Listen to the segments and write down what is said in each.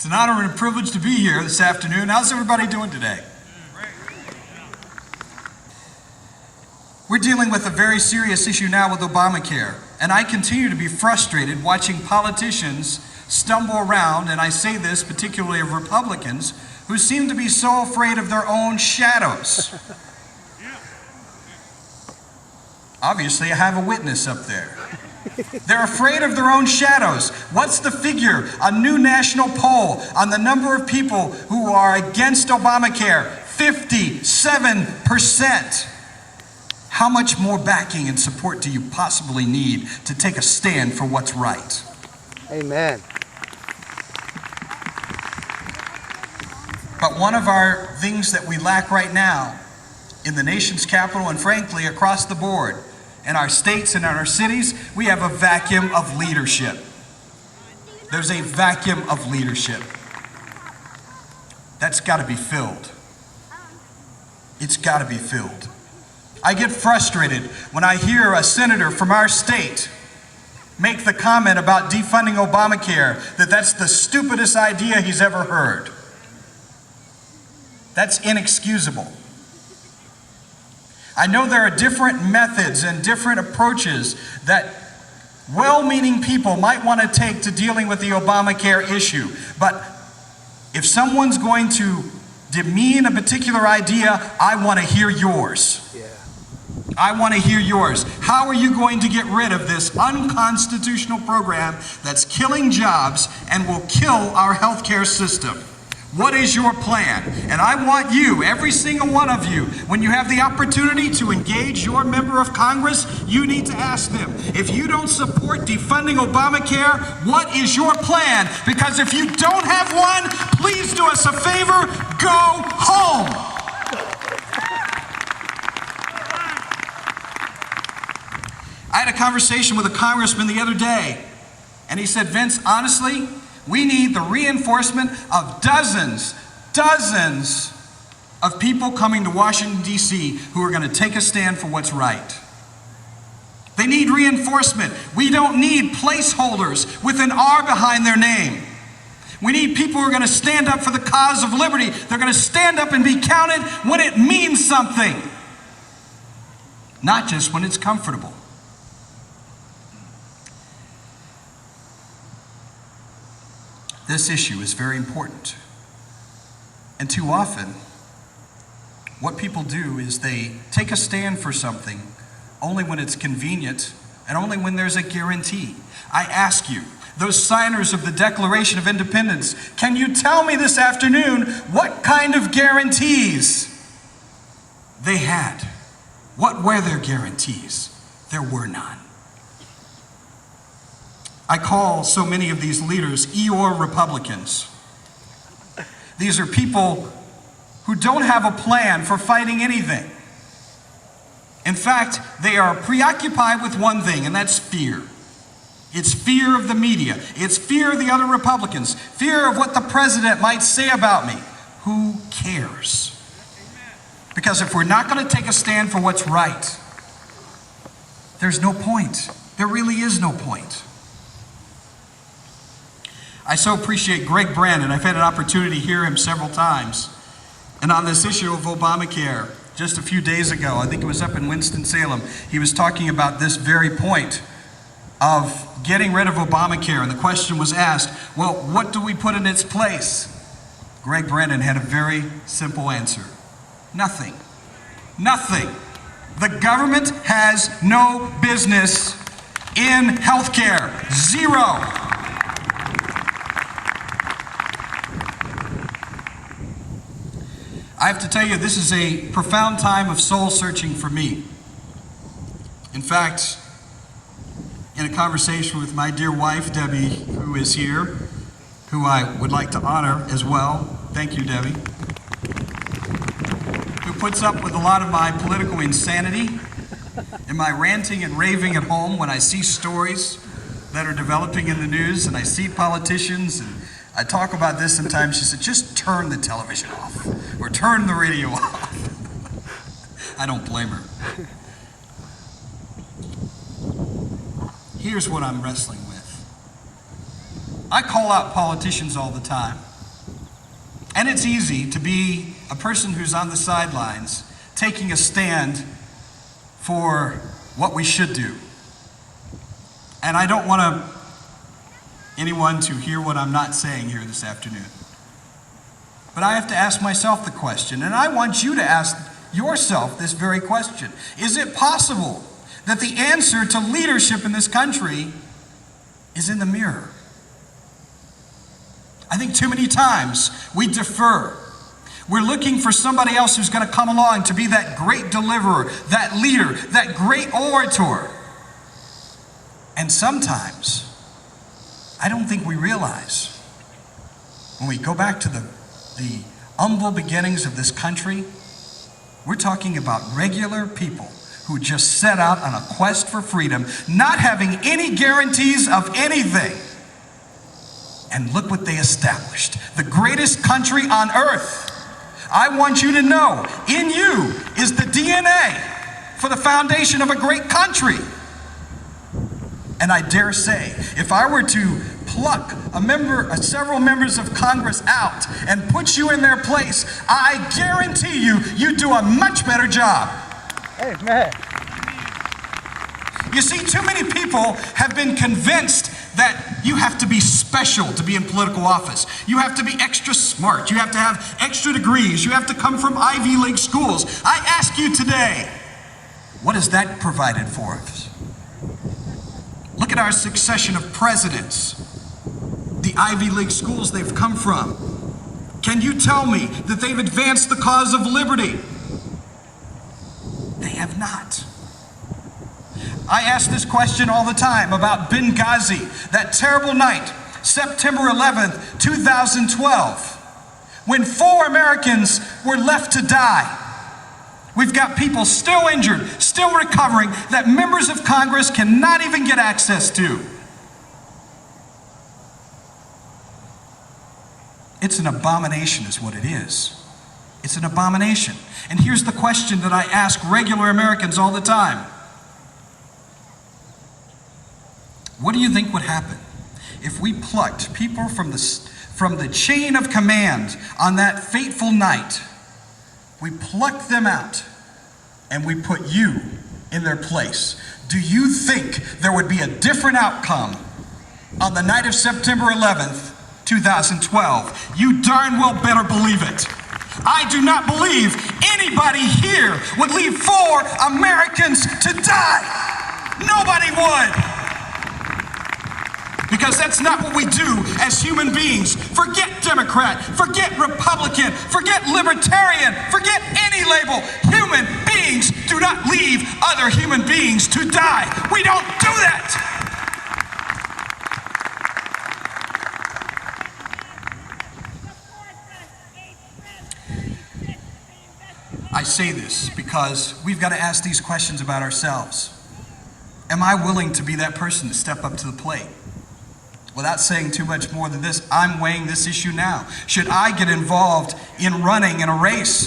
It's an honor and a privilege to be here this afternoon. How's everybody doing today? We're dealing with a very serious issue now with Obamacare, and I continue to be frustrated watching politicians stumble around, and I say this particularly of Republicans, who seem to be so afraid of their own shadows. Obviously, I have a witness up there. They're afraid of their own shadows. What's the figure? A new national poll on the number of people who are against Obamacare, 57%. How much more backing and support do you possibly need to take a stand for what's right? Amen. But one of our things that we lack right now in the nation's capital and frankly across the board, in our states and in our cities, we have a vacuum of leadership. There's a vacuum of leadership. That's got to be filled. It's got to be filled. I get frustrated when I hear a senator from our state make the comment about defunding Obamacare that that's the stupidest idea he's ever heard. That's inexcusable. I know there are different methods and different approaches that well-meaning people might want to take to dealing with the Obamacare issue, but if someone's going to demean a particular idea, I want to hear yours. I want to hear yours. How are you going to get rid of this unconstitutional program that's killing jobs and will kill our healthcare system? What is your plan? And I want you, every single one of you, when you have the opportunity to engage your member of Congress, you need to ask them, if you don't support defunding Obamacare, what is your plan? Because if you don't have one, please do us a favor, go home. I had a conversation with a congressman the other day, and he said, Vince, honestly, we need the reinforcement of dozens of people coming to Washington, D.C. who are going to take a stand for what's right. They need reinforcement. We don't need placeholders with an R behind their name. We need people who are going to stand up for the cause of liberty. They're going to stand up and be counted when it means something, not just when it's comfortable. This issue is very important. And too often, what people do is they take a stand for something only when it's convenient and only when there's a guarantee. I ask you, those signers of the Declaration of Independence, can you tell me this afternoon what kind of guarantees they had? What were their guarantees? There were none. I call so many of these leaders Eeyore Republicans. These are people who don't have a plan for fighting anything. In fact, they are preoccupied with one thing, and that's fear. It's fear of the media. It's fear of the other Republicans. Fear of what the president might say about me. Who cares? Because if we're not going to take a stand for what's right, there's no point. There really is no point. I so appreciate Greg Brandon. I've had an opportunity to hear him several times. And on this issue of Obamacare, just a few days ago, I think it was up in Winston-Salem, he was talking about this very point of getting rid of Obamacare. And the question was asked, well, what do we put in its place? Greg Brandon had a very simple answer. Nothing. Nothing. The government has no business in healthcare. Zero. I have to tell you, this is a profound time of soul searching for me. In fact, in a conversation with my dear wife, Debbie, who is here, who I would like to honor as well. Thank you, Debbie. Who puts up with a lot of my political insanity and my ranting and raving at home when I see stories that are developing in the news and I see politicians and I talk about this sometimes. She said, just turn the television off or turn the radio off. I don't blame her. Here's what I'm wrestling with. I call out politicians all the time. And it's easy to be a person who's on the sidelines, taking a stand for what we should do. And I don't want anyone to hear what I'm not saying here this afternoon. But I have to ask myself the question, and I want you to ask yourself this very question. Is it possible that the answer to leadership in this country is in the mirror? I think too many times we defer. We're looking for somebody else who's going to come along to be that great deliverer, that leader, that great orator. And sometimes, I don't think we realize, when we go back to the humble beginnings of this country, we're talking about regular people who just set out on a quest for freedom, not having any guarantees of anything. And look what they established. The greatest country on earth. I want you to know, in you is the DNA for the foundation of a great country. And I dare say, if I were to pluck several members of Congress out and put you in their place, I guarantee you'd do a much better job. Amen. You see, too many people have been convinced that you have to be special to be in political office. You have to be extra smart. You have to have extra degrees. You have to come from Ivy League schools. I ask you today, what has that provided for us? Look at our succession of presidents, the Ivy League schools they've come from. Can you tell me that they've advanced the cause of liberty? They have not. I ask this question all the time about Benghazi, that terrible night, September 11th, 2012, when 4 Americans were left to die. We've got people still injured, still recovering, that members of Congress cannot even get access to. It's an abomination is what it is. It's an abomination. And here's the question that I ask regular Americans all the time. What do you think would happen if we plucked people from the chain of command on that fateful night? We plucked them out and we put you in their place. Do you think there would be a different outcome on the night of September 11th, 2012? You darn well better believe it. I do not believe anybody here would leave 4 Americans to die. Nobody would. Because that's not what we do as human beings. Forget Democrat, forget Republican, forget Libertarian, forget any label. Human beings do not leave other human beings to die. We don't do that. I say this because we've got to ask these questions about ourselves. Am I willing to be that person to step up to the plate? Without saying too much more than this, I'm weighing this issue now. Should I get involved in running in a race?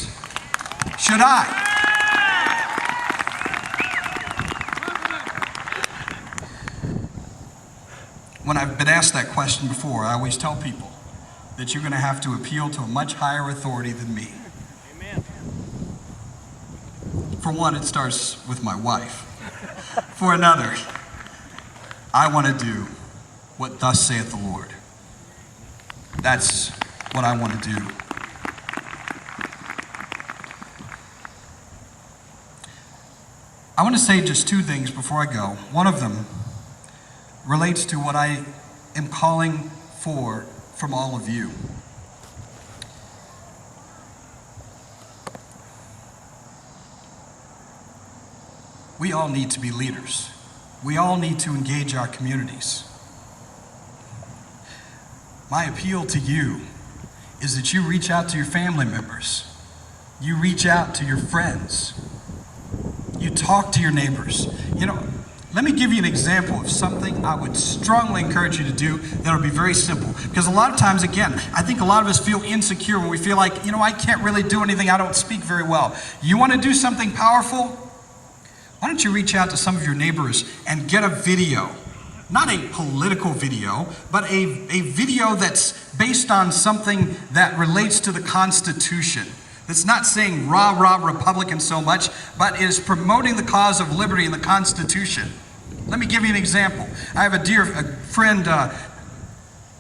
Should I? When I've been asked that question before, I always tell people that you're going to have to appeal to a much higher authority than me. Amen. For one, it starts with my wife. For another, I want to do what thus saith the Lord. That's what I want to do. I want to say just 2 things before I go. One of them relates to what I am calling for from all of you. We all need to be leaders. We all need to engage our communities. My appeal to you is that you reach out to your family members. You reach out to your friends. You talk to your neighbors. You know, let me give you an example of something I would strongly encourage you to do that'll be very simple. Because a lot of times, again, I think a lot of us feel insecure when we feel like, you know, I can't really do anything, I don't speak very well. You want to do something powerful? Why don't you reach out to some of your neighbors and get a video not a political video, but a video that's based on something that relates to the Constitution. That's not saying rah, rah, Republican so much, but is promoting the cause of liberty in the Constitution. Let me give you an example. I have a dear friend,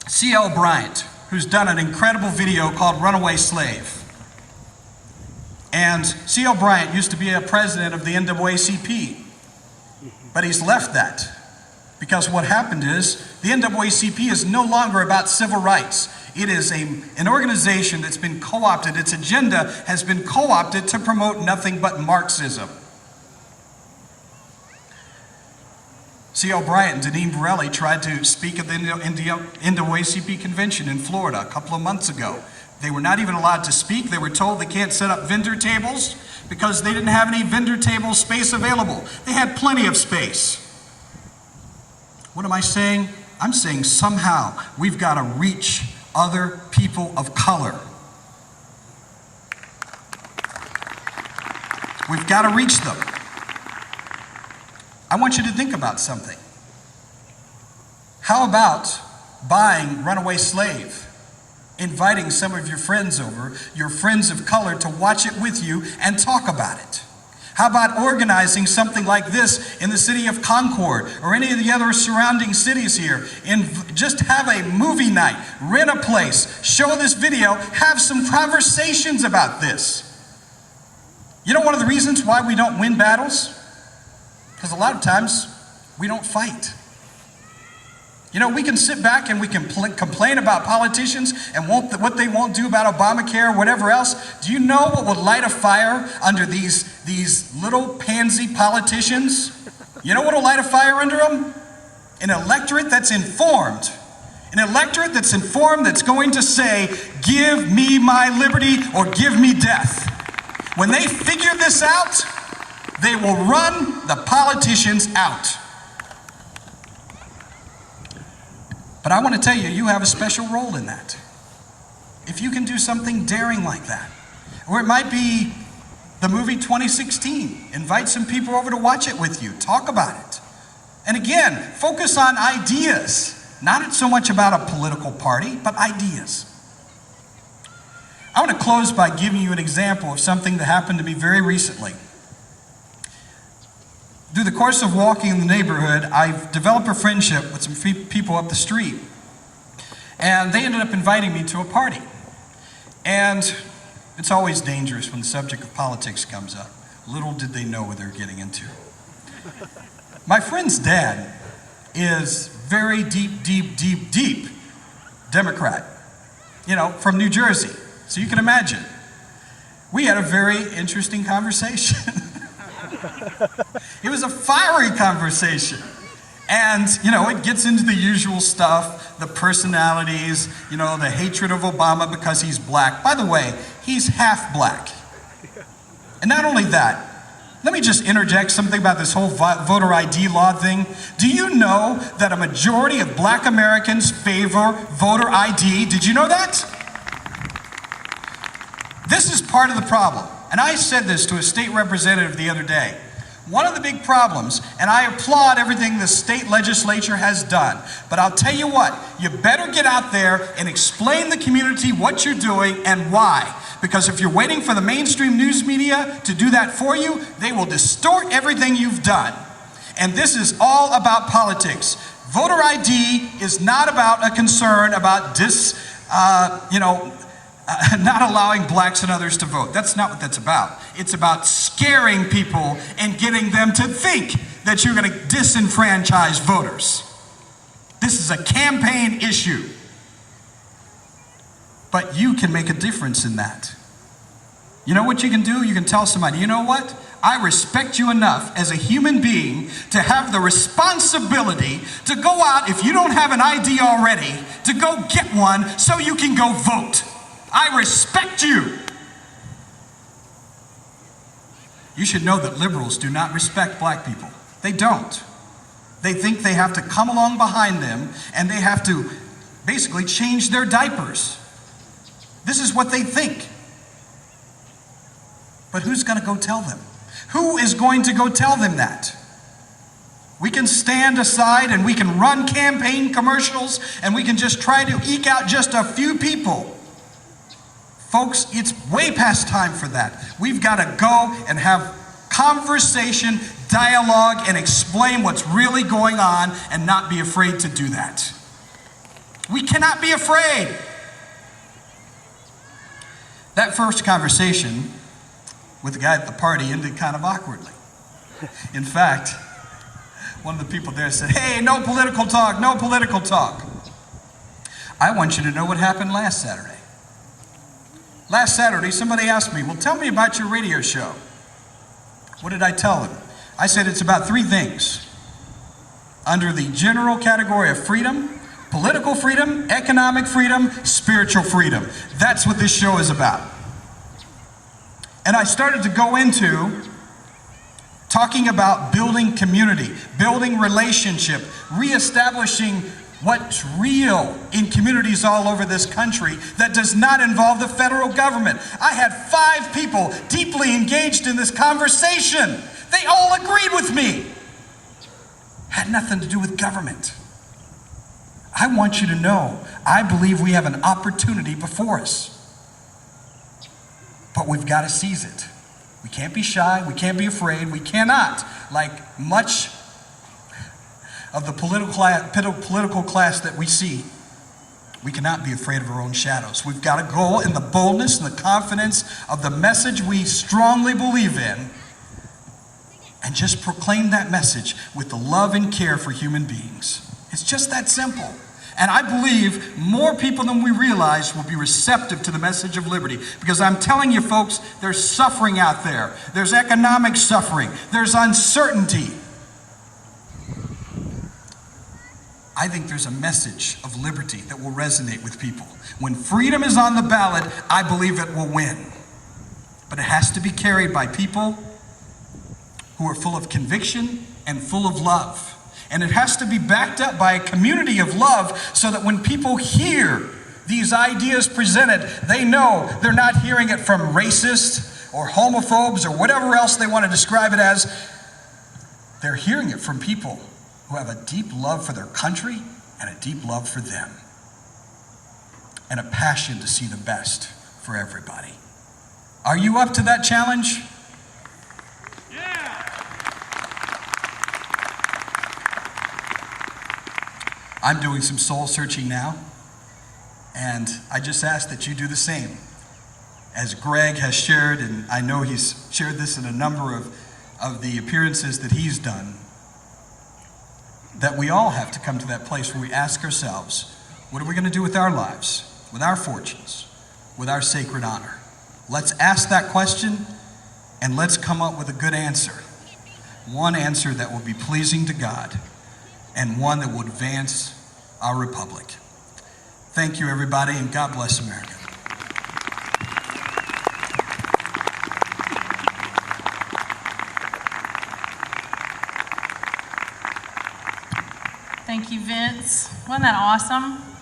C.L. Bryant, who's done an incredible video called Runaway Slave. And C.L. Bryant used to be a president of the NAACP, but he's left that. Because what happened is, the NAACP is no longer about civil rights. It is an organization that's been co-opted. Its agenda has been co-opted to promote nothing but Marxism. C.L. Bryant and Deneen Borelli tried to speak at the NAACP convention in Florida a couple of months ago. They were not even allowed to speak. They were told they can't set up vendor tables because they didn't have any vendor table space available. They had plenty of space. What am I saying? I'm saying somehow we've got to reach other people of color. We've got to reach them. I want you to think about something. How about buying Runaway Slave? Inviting some of your friends over, your friends of color, to watch it with you and talk about it. How about organizing something like this in the city of Concord or any of the other surrounding cities here, and just have a movie night, rent a place, show this video, have some conversations about this. You know one of the reasons why we don't win battles? Because a lot of times we don't fight. You know, we can sit back and we can complain about politicians and what they won't do about Obamacare or whatever else. Do you know what would light a fire under these little pansy politicians? You know what will light a fire under them? An electorate that's informed. An electorate that's informed, that's going to say, give me my liberty or give me death. When they figure this out, they will run the politicians out. But I want to tell you, you have a special role in that. If you can do something daring like that, or it might be the movie 2016, invite some people over to watch it with you, talk about it. And again, focus on ideas, not so much about a political party, but ideas. I want to close by giving you an example of something that happened to me very recently. Through the course of walking in the neighborhood, I've developed a friendship with some people up the street. And they ended up inviting me to a party. And it's always dangerous when the subject of politics comes up. Little did they know what they were getting into. My friend's dad is very deep Democrat, you know, from New Jersey. So you can imagine. We had a very interesting conversation. It was a fiery conversation. And, you know, it gets into the usual stuff, the personalities, you know, the hatred of Obama because he's black. By the way, he's half black. And not only that, let me just interject something about this whole voter ID law thing. Do you know that a majority of black Americans favor voter ID? Did you know that? This is part of the problem. And I said this to a state representative the other day. One of the big problems, and I applaud everything the state legislature has done, but I'll tell you what, you better get out there and explain the community what you're doing and why. Because if you're waiting for the mainstream news media to do that for you, they will distort everything you've done. And this is all about politics. Voter ID is not about a concern about not allowing blacks and others to vote. That's not what that's about. It's about scaring people and getting them to think that you're going to disenfranchise voters. This is a campaign issue. But you can make a difference in that. You know what you can do? You can tell somebody, you know what? I respect you enough as a human being to have the responsibility to go out, if you don't have an ID already, to go get one so you can go vote. I respect you. You should know that liberals do not respect black people. They don't. They think they have to come along behind them and they have to basically change their diapers. This is what they think. But who's going to go tell them? Who is going to go tell them that? We can stand aside and we can run campaign commercials and we can just try to eke out just a few people. Folks, it's way past time for that. We've got to go and have conversation, dialogue, and explain what's really going on and not be afraid to do that. We cannot be afraid. That first conversation with the guy at the party ended kind of awkwardly. In fact, one of the people there said, "Hey, no political talk, no political talk." I want you to know what happened last Saturday. Last Saturday, somebody asked me, "Well, tell me about your radio show." What did I tell them? I said it's about three things. Under the general category of freedom, political freedom, economic freedom, spiritual freedom. That's what this show is about. And I started to go into talking about building community, building relationship, reestablishing what's real in communities all over this country that does not involve the federal government. I had 5 people deeply engaged in this conversation. They all agreed with me. Had nothing to do with government. I want you to know, I believe we have an opportunity before us. But we've got to seize it. We can't be shy, we can't be afraid, we cannot, like much of the political class that we see, we cannot be afraid of our own shadows. We've got to go in the boldness and the confidence of the message we strongly believe in and just proclaim that message with the love and care for human beings. It's just that simple. And I believe more people than we realize will be receptive to the message of liberty. Because I'm telling you folks, there's suffering out there. There's economic suffering. There's uncertainty. I think there's a message of liberty that will resonate with people. When freedom is on the ballot, I believe it will win. But it has to be carried by people who are full of conviction and full of love. And it has to be backed up by a community of love so that when people hear these ideas presented, they know they're not hearing it from racists or homophobes or whatever else they want to describe it as. They're hearing it from people who have a deep love for their country and a deep love for them and a passion to see the best for everybody. Are you up to that challenge? I'm doing some soul searching now, and I just ask that you do the same. As Greg has shared, and I know he's shared this in a number of the appearances that he's done, that we all have to come to that place where we ask ourselves, what are we going to do with our lives, with our fortunes, with our sacred honor? Let's ask that question, and let's come up with a good answer. One answer that will be pleasing to God, and one that will advance our republic. Thank you, everybody, and God bless America. Thank you, Vince. Wasn't that awesome?